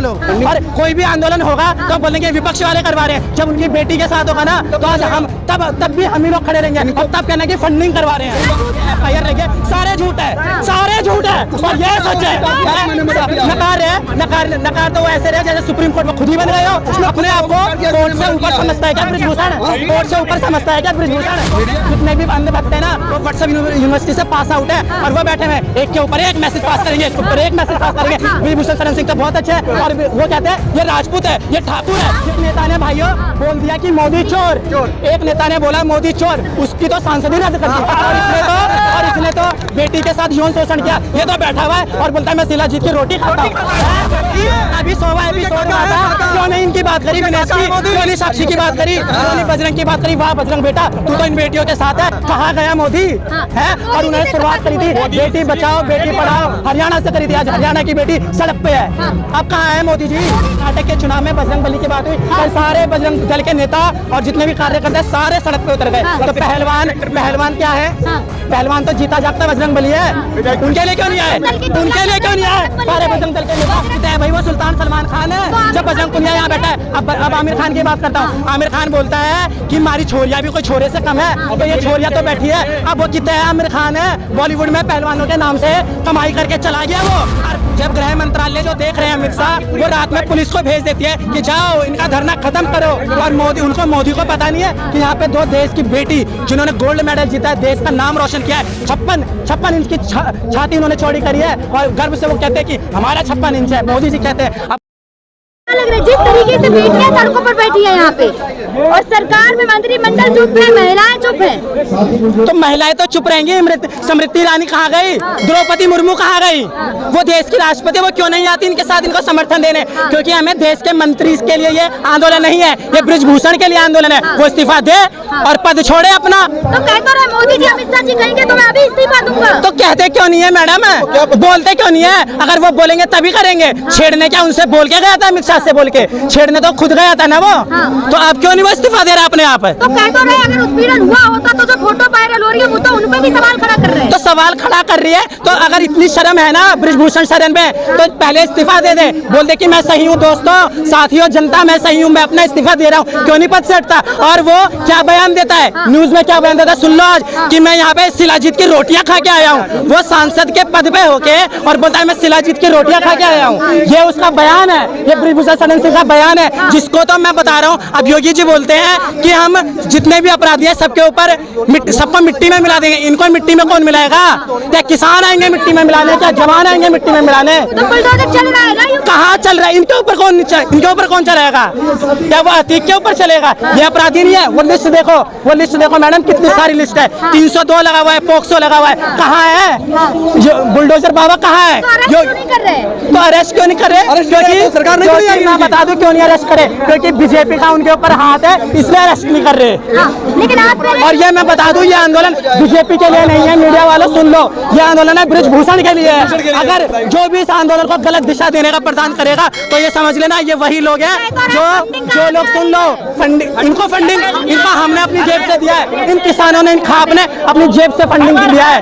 लोग। और कोई भी आंदोलन होगा तो बोलेंगे विपक्ष वाले करवा रहे हैं। जब उनकी बेटी के साथ होगा ना तो आज हम तब भी हम ही लोग खड़े रहेंगे और तब कहना कि फंडिंग करवा रहे हैं। FIR लेंगे, सारे झूठ है, सारे झूठ है और ये सच है। नकार तो वो ऐसे रहे जैसे सुप्रीम कोर्ट में खुद ही बन गए हो। अपने आप को कोर्ट से ऊपर समझता है क्या ब्रिजभूषण? कोर्ट से ऊपर समझता है क्या ब्रिजभूषण? जितने भी अंधे भक्त है ना वो व्हाट्सएप यूनिवर्सिटी से पास आउट है और वो बैठे हुए एक के ऊपर एक मैसेज पास करेंगे, एक ऊपर एक मैसेज पास करेंगे। ब्रिजभूषण शरण सिंह तो बहुत अच्छे है और वो कहते हैं ये राजपूत है, ये ठाकुर है। एक नेता ने भाइयों बोल दिया कि मोदी चोर, एक नेता ने बोला मोदी चोर, उसकी तो सांसद ही रद्द कर दी। और इसने तो बेटी के साथ यौन शोषण किया। ये तो बैठा हुआ है और बोलता है मैं शिलाजीत की रोटी खाता हूँ। अभी 100वां एपिसोड में आता, क्यों नहीं इनकी बात करी विनेश की, क्यों नहीं साक्षी की बात करी, क्यों नहीं बजरंग की बात करी? वाह बजरंग बेटा, तू तो इन बेटियों के साथ है। कहाँ गया मोदी है? और उन्होंने शुरुआत करी थी बेटी बचाओ बेटी पढ़ाओ, हरियाणा से करी थी। आज हरियाणा की बेटी सड़क पे है। अब कहाँ है मोदी जी? कर्नाटक के चुनाव में बजरंग बली की बात हुई, कल सारे बजरंग दल के नेता और जितने भी कार्यकर्ता हैं सारे सड़क पे उतर गए। तो पहलवान क्या है? पहलवान तो जीता जागता बजरंग बली है। उनके लिए क्यों नहीं आए? उनके लिए क्यों नहीं आए? सारे बजरंग दल के नेता भाई वो सुल्तान सलमान खान है जब बजरंग पुनिया यहाँ बैठा है। अब आमिर खान की बात करता हूँ। आमिर खान बोलता है कि हमारी छोरिया भी कोई छोरे से कम है, तो ये छोरिया तो बैठी है। अब वो कितने आमिर खान है बॉलीवुड में पहलवानों के नाम से कमाई करके चला गया वो। जब गृह मंत्रालय जो देख रहे हैं अमित शाह, वो रात में पुलिस को भेज देती है कि जाओ इनका धरना खत्म करो। और मोदी को पता नहीं है कि यहाँ पे दो देश की बेटी जिन्होंने गोल्ड मेडल जीता है, देश का नाम रोशन किया है, 56 इंच की छाती उन्होंने चौड़ी करी है और गर्व से वो कहते हैं कि हमारा 56 इंच है। मोदी जी कहते हैं लग रहा है जिस तरीके से बेटियां सड़कों पर बैठी है यहाँ पे और सरकार में मंत्रिमंडल चुप है, महिलाएं चुप है। तो महिलाएं तो चुप रहेंगी। स्मृति ईरानी कहाँ गई? द्रौपदी मुर्मू कहाँ गई? वो देश की राष्ट्रपति, वो क्यों नहीं आती इनके साथ इनको समर्थन देने? क्योंकि हमें देश के मंत्री के लिए ये आंदोलन नहीं है, ये ब्रिजभूषण के लिए आंदोलन है। वो इस्तीफा दे और पद छोड़े अपना। तो कहते रहे मोदी जी अमित शाह जी कहेंगे तो मैं अभी इस्तीफा दूंगा। तो कहते क्यों नहीं है मैडम? बोलते क्यों नहीं है? अगर वो बोलेंगे तभी करेंगे। छेड़ने क्या उनसे बोल के गया था अमित शाह से बोल के? छेड़ने तो खुद गया था ना वो। तो आप क्यों नहीं वो इस्तीफा दे रहा अपने आप? तो कहते रहे अगर उत्पीड़न हुआ होता तो जो फोटो वायरल हो रही है वो तो उन पे भी सवाल खड़ा कर रहे हैं। तो सवाल खड़ा कर रही है तो अगर इतनी शर्म है ना ब्रिजभूषण शरण में तो पहले इस्तीफा दे दे, बोल दे कि मैं सही हूँ दोस्तों साथियों जनता, मैं सही हूँ, मैं अपना इस्तीफा दे रहा हूँ। क्यों नहीं पद से हटता? और वो क्या बयान देता है न्यूज में, क्या बयान देता है सुन लो आज, कि मैं यहाँ पे शिलाजीत की रोटियां खा के आया हूँ। वो सांसद के पद पे होके और बोलता है मैं शिलाजीत की रोटियां खा के आया हूँ। ये उसका बयान है, ये ब्रिजभूषण शरण सिंह का बयान है, जिसको तो मैं बता रहा हूँ। अब योगी जी बोलते हैं कि हम जितने भी अपराधी हैं सबके ऊपर सबको मिट्टी में मिला देंगे। इनको मिट्टी में कौन मिलाएगा? क्या किसान आएंगे मिट्टी में मिलाने? क्या जवान आएंगे मिट्टी में मिलाने? तो बुलडोजर चल रहा है ना? कहाँ चल रहा है? इनके ऊपर कौन चलाएगा? क्या वो अतीक के ऊपर चलेगा? ये अपराधी नहीं है। वो लिस्ट देखो मैडम, कितनी सारी लिस्ट है। 302 लगा हुआ है, पोक्सो लगा हुआ है। कहाँ है जो बुलडोजर बाबा? कहाँ है? तो अरेस्ट क्यों नहीं कर रहे? क्योंकि सरकार नहीं, मैं बता दूं क्यों नहीं अरेस्ट करे, क्योंकि बीजेपी का उनके ऊपर हाथ है, इसलिए अरेस्ट नहीं कर रहे। लेकिन और ये मैं बता दूं, ये आंदोलन बीजेपी के लिए नहीं है। मीडिया वालों सुन लो, ये आंदोलन है ब्रिजभूषण के लिए है। अगर जो भी इस आंदोलन को गलत दिशा देने का प्रदान करेगा तो ये समझ लेना ये वही लोग हैं जो लोग सुन लो इनको हमने अपनी जेब से दिया है। इन किसानों ने, इन खाप ने अपनी जेब से फंडिंग दिया है,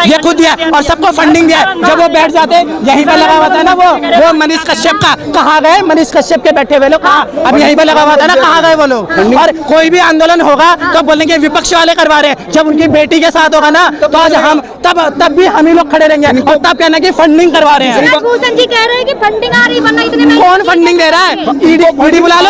ये खुद दिया और सबको फंडिंग दिया है। जब वो बैठ जाते यहीं पे लगा हुआ था ना वो मनीष कश्यप का, कहाँ गए मनीष कश्यप के बैठे हुए लोग? अब यहीं पे लगा हुआ था ना, कहाँ गए वो लोग? और कोई भी आंदोलन होगा तो बोलेंगे विपक्ष वाले करवा रहे हैं। जब उनकी बेटी के साथ होगा ना तो आज हम तब भी हम ही लोग खड़े रहेंगे और तब कहना कि फंडिंग करवा रहे हैं। ब्रिजभूषण जी कह रहे हैं कि फंडिंग आ रही, वरना इतने में कौन फंडिंग दे रहा है? ईडी बुला लो,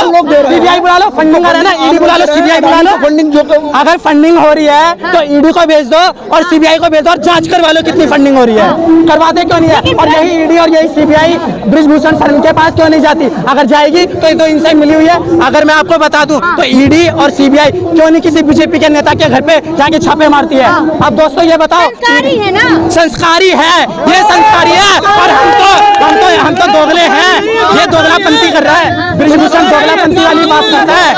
सीबीआई बुला लो, फंडिंग कर रहा है ना, ईडी बुला लो, सीबीआई बुला लो। फंडिंग अगर फंडिंग हो रही है तो ईडी को भेज दो और सीबीआई को भेज दो और जांच करवा लो कितनी फंडिंग हो रही है। करवाते क्यों नहीं है? और यही ईडी और यही सीबीआई ब्रिजभूषण शरण के पास क्यों नहीं जाती? अगर जाएगी तो इनसे मिली हुई है। अगर मैं आपको बता दूं तो ईडी और सीबीआई क्यों नहीं किसी बीजेपी के नेता के घर पे जाके छापे मारती है? अब दोस्तों ये बताओ, संस्कारी है ना? संस्कारी है, ये संस्कारी है। और हम तो दोगले हैं। ये दोगलापंथी कर रहा है, ब्रिजभूषण दोगलापंथी वाली बात करता है।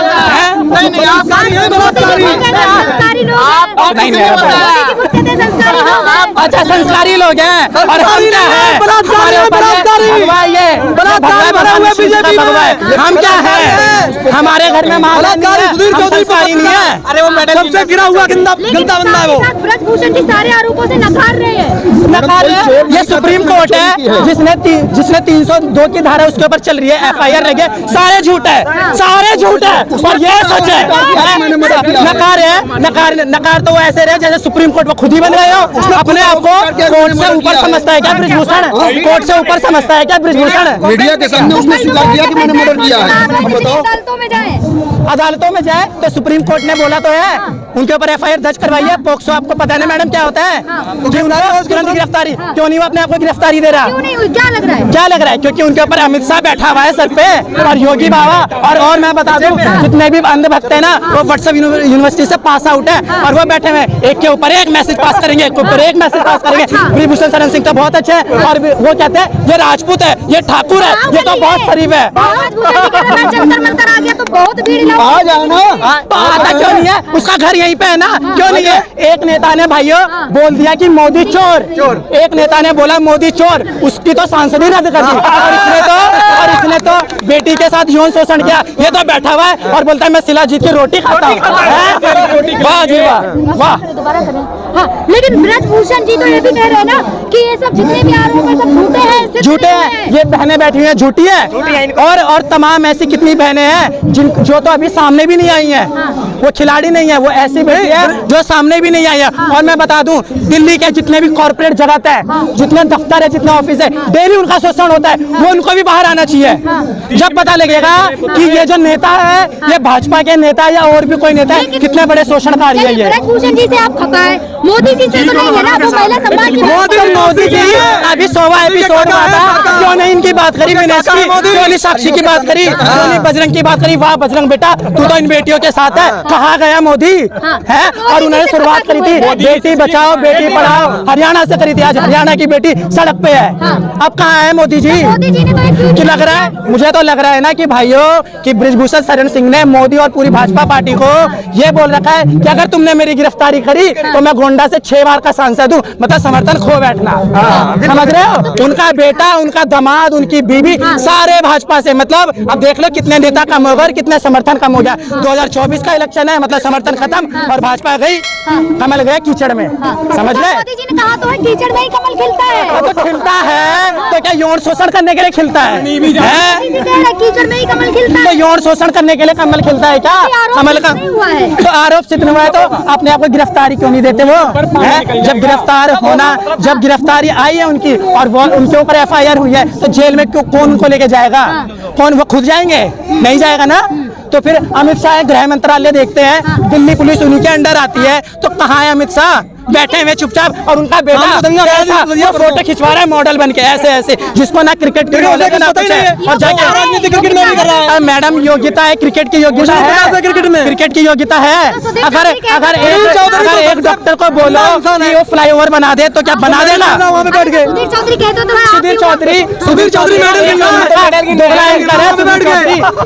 अच्छा संस्कारी लोग हैं और हम क्या है? बीजेपी में हम क्या है, हमारे घर में माला नहीं है, हम संस्कारी नहीं है। अरे वो मेडल सबसे गिरा हुआ गंदा बंदा है वो। ब्रजभूषण जी सारे आरोपों से नकार रहे हैं। नकार रहे हैं। ये सुप्रीम कोर्ट है जिसने 302 की धारा उसके ऊपर चल रही है, FIR लगे, सारे झूठ है, सारे झूठ है और ये सच है। नकार तो वो ऐसे रहे जैसे सुप्रीम कोर्ट वो खुद ही बन गए हो। अपने आप को कोर्ट से ऊपर समझता है क्या ब्रिजभूषण? कोर्ट से ऊपर समझता है क्या ब्रिजभूषण? मीडिया के सामने उसने स्वीकार किया कि मैंने मर्डर किया है। अदालतों में जाए तो सुप्रीम कोर्ट ने बोला तो है, उनके ऊपर FIR दर्ज करवाइए। पोक्सो आपको पता है ना मैडम क्या होता है? तुरंत गिरफ्तारी क्यों नहीं, वो अपने आप को गिरफ्तारी दे रहा? क्या लग रहा है? क्या लग रहा है? क्योंकि उनके ऊपर अमित शाह बैठा हुआ है सर पे और योगी बाबा और मैं बता दूं जितने भी अंधभक्त है ना वो व्हाट्सएप यूनिवर्सिटी से पास आउट है और वो बैठे हुए एक के ऊपर एक मैसेज पास करेंगे, एक मैसेज पास करेंगे। ब्रिजभूषण शरण सिंह तो बहुत अच्छे हैं और वो कहते हैं ये राजपूत है, ये ठाकुर है, ये तो बहुत शरीफ है। आता क्यों नहीं है? उसका घर यहीं पे है ना, क्यों नहीं है? एक नेता ने भाइयों बोल दिया कि मोदी चोर, एक नेता ने बोला मोदी चोर, उसकी तो सांसद ही रद्द कर दी और इसने तो बेटी के साथ यौन शोषण किया। ये तो बैठा हुआ है और बोलता है मैं शिलाजीत की रोटी खाता हूँ। वाह जी वाह वाह। हाँ, लेकिन ब्रजभूषण जी तो ये भी कह रहे हैं ना कि ये सब जितने भी आरोप है सब झूठे हैं, झूठे हैं। ये बहनें बैठी हुई हैं झूठी है और तमाम ऐसी कितनी बहनें हैं जो तो अभी सामने भी नहीं आई हैं। वो खिलाड़ी नहीं है, वो ऐसी बेटी है जो सामने भी नहीं आई है। और मैं बता दूं दिल्ली के जितने भी कॉर्पोरेट जगत है, जितने दफ्तर है, जितने ऑफिस है, डेली उनका शोषण होता है, वो उनको भी बाहर आना चाहिए। जब पता लगेगा कि ये जो नेता है ये भाजपा के नेता या और भी कोई नेता है, कितने बड़े शोषणकारी है ये। ब्रजभूषण जी से आप खफा है, मोदी जी से तो नहीं है ना? वो महिला सम्मान की मोदी जी अभी 100वां एपिसोड हुआ था, क्यों नहीं इनकी बात करी? विनेश की क्यों नहीं? साक्षी की बात करी, क्यों नहीं बजरंग की बात करी? वाह बजरंग बेटा तू तो इन बेटियों के साथ है। कहाँ गया मोदी है? और उन्होंने शुरुआत करी थी बेटी बचाओ बेटी पढ़ाओ, हरियाणा से करी थी, आज हरियाणा की बेटी सड़क पे है। अब कहाँ है मोदी जी? कि लग रहा है, मुझे तो लग रहा है ना कि भाइयों कि ब्रिजभूषण शरण सिंह ने मोदी और पूरी भाजपा पार्टी को ये बोल रखा है कि अगर तुमने मेरी गिरफ्तारी करी तो मैं गोंडा से 6 बार का सांसद हूँ, मतलब समर्थन खो बैठना। समझ रहे हो? उनका बेटा, उनका दामाद, उनकी बीवी सारे भाजपा से, मतलब अब देख लो कितने नेता कम हो गए, कितने समर्थन कम हो गया। 2024 का इलेक्शन है, मतलब समर्थन खत्म और भाजपा गई, कमल गया कीचड़ में। समझ रहे? मोदी जी ने कहा तो है कीचड़ में ही कमल खिलता है। तो खिलता है तो क्या यौन शोषण करने के लिए खिलता है? कीचड़ में ही कमल खिलता है। तो यौन शोषण करने के लिए कमल खिलता है क्या? कमल का तो आरोप सिद्ध हुआ है तो अपने आप को गिरफ्तारी क्यों नहीं देते वो? जब गिरफ्तार होना, जब गिरफ्तारी आई है उनकी और वो उनके ऊपर FIR हुई है तो जेल में क्यों, कौन उनको लेके जाएगा? कौन? वो खुद जाएंगे? नहीं जाएगा ना। तो फिर अमित शाह गृह मंत्रालय देखते हैं, दिल्ली पुलिस उन्हीं के अंडर आती है, तो कहाँ है अमित शाह? बैठे हुए चुपचाप और उनका बेटा वो फोटो खिंचवा रहा है मॉडल बन के ऐसे ऐसे, जिसको ना क्रिकेट की नॉलेज ना कुछ है और जाके राजनीति क्रिकेट में भी कर रहा है। मैडम योग्यता है, क्रिकेट की योग्यता है, क्रिकेट में क्रिकेट की योग्यता है। अगर एक डॉक्टर को बोलो कि वो फ्लाईओवर बना दे तो क्या बना देगा? वहाँ पे बैठ गए सुधीर चौधरी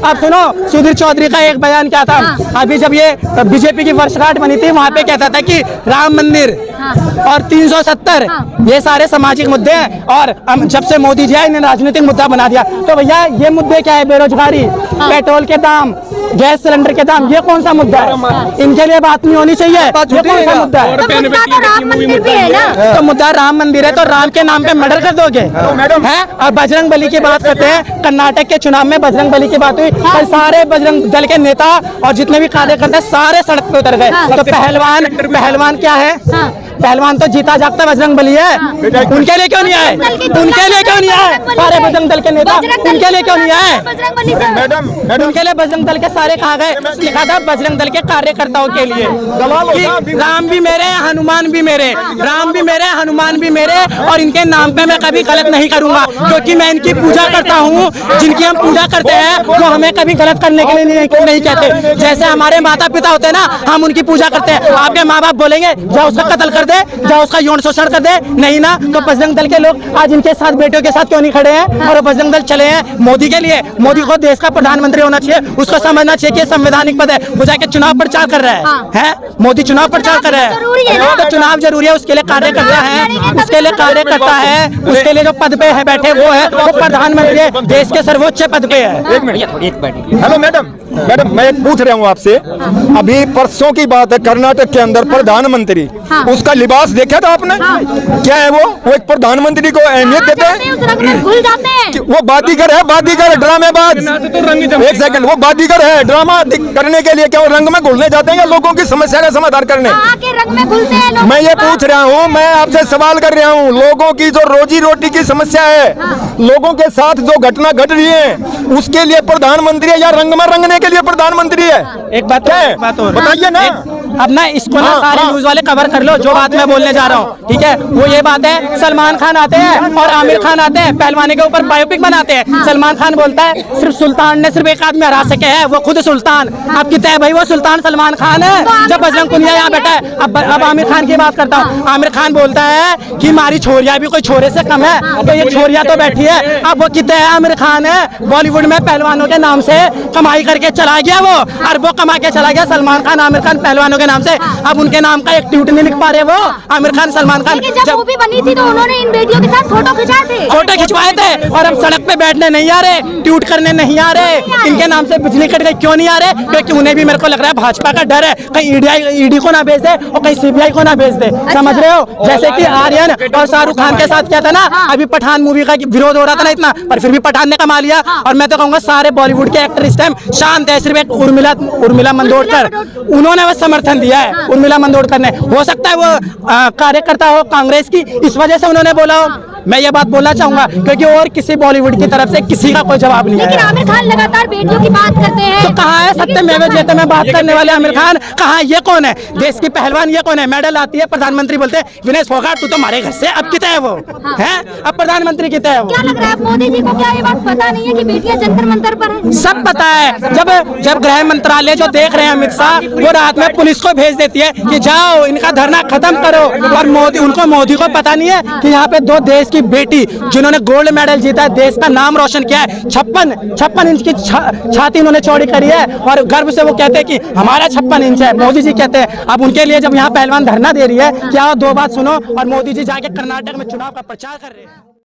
अब सुनो, सुधीर चौधरी का एक बयान क्या था अभी जब ये बीजेपी की वर्षगांठ बनी थी, वहाँ पे कहता था कि राम मंदिर और 370 ये सारे सामाजिक मुद्दे हैं और जब से मोदी जी आए इन्हें राजनीतिक मुद्दा बना दिया। तो भैया ये मुद्दे क्या है? बेरोजगारी, पेट्रोल के दाम, गैस सिलेंडर के दाम, ये कौन सा मुद्दा है? इनके लिए बात नहीं होनी चाहिए। ये कौन सा मुद्दा है? तो मुद्दा राम मंदिर है तो राम के नाम पे मर्डर कर दोगे हैं? और बजरंग बली की बात करते हैं, कर्नाटक के चुनाव में बजरंग बली की बात हुई, कल सारे बजरंग दल के नेता और जितने भी कार्यकर्ता सारे सड़क पे उतर गए। तो पहलवान क्या है? पहलवान तो जीता जागता बजरंग बली है। उनके लिए क्यों नहीं आए? उनके लिए क्यों नहीं आए? सारे बजरंग दल के नेता उनके लिए क्यों नहीं आए? उनके लिए बजरंग दल के सारे कहाँ गए? लिखा था बजरंग दल के कार्यकर्ताओं के लिए कि राम भी मेरे, हनुमान भी मेरे, राम भी मेरे, हनुमान भी मेरे, और इनके नाम पे मैं कभी गलत नहीं करूंगा क्योंकि मैं इनकी पूजा करता हूँ। जिनकी हम पूजा करते हैं वो हमें कभी गलत करने के लिए नहीं कहते। जैसे हमारे माता पिता होते हैं ना, हम उनकी पूजा करते हैं। आपके माँ बाप बोलेंगे जाओ उसका कत्ल कर दे, जाओ उसका यौन शोषण कर दे, नहीं ना। तो बजरंग दल के लोग आज इनके साथ, बेटियों के साथ क्यों नहीं खड़े हैं? और बजरंग दल चले हैं मोदी के लिए। मोदी को देश का प्रधानमंत्री होना चाहिए, उसको समझ समझना चाहिए कि संवैधानिक पद है। वो जाके चुनाव प्रचार कर रहा है, मोदी चुनाव प्रचार कर रहा है, तो चुनाव जरूरी है, उसके लिए कार्य करता है, उसके लिए कार्य करता है, उसके लिए जो पद पे है बैठे वो है, वो प्रधानमंत्री है, देश के सर्वोच्च पद पे है। एक मिनट, हेलो मैडम, मैं एक पूछ रहा हूँ आपसे, अभी परसों की बात है, कर्नाटक के अंदर प्रधानमंत्री, उसका लिबास देखा था आपने? क्या है वो एक प्रधानमंत्री को अहमियत देते हैं? भूल जाते हैं। वो बादीगर है, बादीगर, ड्रामेबाज। एक सेकंड, वो बादीगर है, ड्रामा करने के लिए क्या वो रंग में घुलने जाते हैं या लोगों की समस्या का समाधान करने? आके रंग में घुलते हैं लोग। मैं ये पूछ रहा हूँ, मैं आपसे सवाल कर रहा हूँ, लोगों की जो रोजी रोटी की समस्या है, लोगों के साथ जो घटना घट रही है, उसके लिए प्रधानमंत्री है या रंग में रंगने के लिए प्रधानमंत्री है? एक बात क्या है, बात और बताइए ना। अब ना इसको ना सारे न्यूज वाले कवर कर लो, जो बात मैं बोलने जा रहा हूँ, ठीक है? वो ये बात है, सलमान खान आते हैं और आमिर खान आते हैं, पहलवानी के ऊपर बायोपिक बनाते हैं। सलमान खान बोलता है सिर्फ सुल्तान ने सिर्फ एक आदमी हरा सके है, वो खुद सुल्तान। आप कितने है भाई, वो सुल्तान सलमान खान है, जब बजरंग पुनिया यहाँ बैठा है। अब आमिर खान की बात करता हूँ, आमिर खान बोलता है कि हमारी छोरिया भी कोई छोरे से कम है, तो ये छोरिया तो बैठी है। अब वो कितने है, आमिर खान है, बॉलीवुड में पहलवानों के नाम से कमाई करके चला गया, वो अरबों कमा के चला गया। सलमान खान आमिर खान पहलवानों के नाम से, अब उनके नाम का एक ट्वीट नहीं लिख पा रहे वो आमिर खान सलमान खान। जब मूवी बनी थी तो उन्होंने इन बेटियों के साथ फोटो खिंचाए थे, फोटो खिंचवाए थे, और अब सड़क पे बैठने नहीं आ रहे, ट्वीट करने नहीं आ रहे। इनके नाम से बिजली कट गई, क्यों नहीं आ रहे? क्योंकि उन्हें भी मेरे को लग रहा है भाजपा का डर है, कहीं ईडी को ना भेज दे और कहीं सीबीआई को ना भेज दे। समझ रहे हो? जैसे कि आर्यन और शाहरुख खान के साथ क्या था ना, अभी पठान मूवी का विरोध हो रहा था ना इतना, पर फिर भी पठान ने कमा लिया। और मैं तो कहूंगा सारे बॉलीवुड के एक्टर इस टाइम शांत है, सिर्फ एक उर्मिला मंदोड़कर, उन्होंने बस समर्थन दिया है। उर्मिला मंदोड़कर ने, हो सकता है वो कार्यकर्ता हो कांग्रेस की, इस वजह से उन्होंने बोला हो। मैं ये बात बोलना चाहूंगा, क्योंकि और किसी बॉलीवुड की तरफ से किसी का कोई जवाब नहीं है। लेकिन आमिर खान लगातार बेटियों की बात करते हैं, तो कहाँ है सत्यमेव जयते में बात करने वाले आमिर खान? कहाँ? ये कौन है देश की पहलवान? ये कौन है? मेडल आती है, प्रधानमंत्री बोलते हैं विनय फोगाट तू तो हमारे घर से, अब कितना है वो है? अब प्रधानमंत्री कितना है वो? क्या लग रहा है मोदी जी को, क्या ये बात पता नहीं है कि बेटियां जंतर मंतर पर है? सब पता है। जब गृह मंत्रालय जो देख रहे हैं अमित शाह, वो रात में पुलिस को भेज देती है कि जाओ इनका धरना खत्म करो, और मोदी को पता नहीं है कि यहाँ पे दो देश की बेटी जिन्होंने गोल्ड मेडल जीता है, देश का नाम रोशन किया है, 56 इंच की छाती उन्होंने चौड़ी करी है, और गर्व से वो कहते हैं कि हमारा 56 इंच है। मोदी जी कहते हैं, अब उनके लिए जब यहाँ पहलवान धरना दे रही है, क्या दो बात सुनो, और मोदी जी जाके कर्नाटक में चुनाव का प्रचार कर रहे हैं।